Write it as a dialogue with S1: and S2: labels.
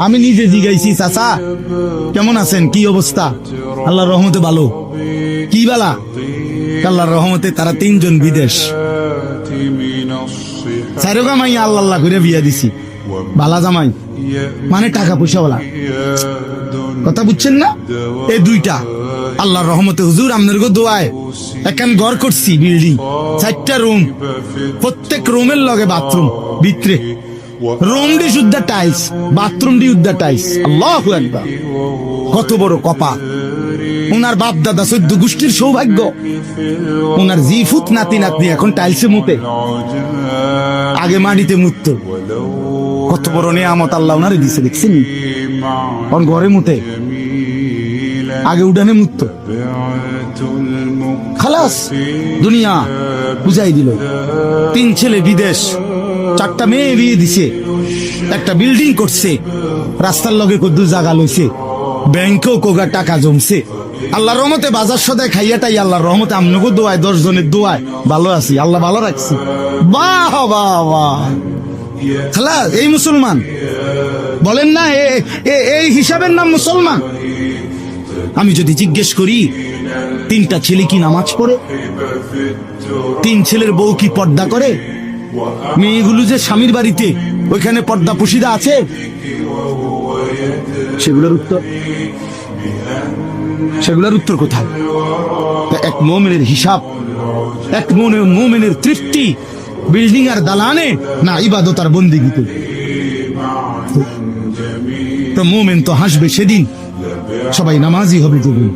S1: আমি নিজে জিগাইছি, চাচা কেমন আছেন, কি অবস্থা? আল্লাহর রহমতে ভালো। কি বালা? আল্লাহর রহমতে তারা 3 জন বিদেশ। চারোগা মাই আল্লাহ আল্লাহ করে বিয়া দিছি। বালা জামাই মানে টাকা পয়সা বলা, কথা বুঝছেন না? এই 2টা আল্লাহর রহমতে হুজুর আপনার গো দোয়ায় একখান ঘর করছি, বিল্ডিং 4টা রুম, প্রত্যেক রুমের লগে বাথরুম, ভিতরে রুম ডি শুদ্ধ টাইলস, বাথরুম ডি উদ্দা টাইলস। আল্লাহু আকবার, কত বড় কপা! ওনার বাপ দাদা 14 গোষ্ঠীর সৌভাগ্য। ওনার জিফুত নাতি নাতনি এখন টাইলসে মুতে, আগে মাটিতে মুতত। কত বড় নিয়ামত আল্লাহ ওনারে দিছে, দেখছেন? ওর ঘরে মুতে, আগে উঠানে মুতত। খালাস, দুনিয়া বুঝাই দিল। 3 ছেলে বিদেশ, 4টা মেয়ে বিয়ে দিছে, একটা বিল্ডিং করছে, রাস্তার লগে কদ্দু জায়গা লইছে, ব্যাংকেও কোগা টাকা জমছে। আল্লাহর রহমতে বাজার সদায় খাইয়াটাই আল্লাহর রহমতে আমনগো দোয়ায় 10 জনের দোয়ায় ভালো আছি, আল্লাহ ভালো রাখছি। বাহ বাহ বাহ! খালাস, এই মুসলমান বলেন না, এই হিসাবের নাম মুসলমান? আমি যদি জিজ্ঞেস করি 3টা ছেলে কি নামাজ পড়ে? 3 ছেলের বউ কি পর্দা করে? মেয়েগুলো যে স্বামীর বাড়িতে ওইখানে পর্দা পুশিদা আছে, সেগুলোর উত্তর কোথায়? এক মুমিনের হিসাব, এক মুমিনের তৃপ্তি বিল্ডিং আর দালানে না ইবাদত আর বন্দেগীতে? তো মুমিন তো হাসবে সেদিন, সবাই নামাজি হবে যেদিন।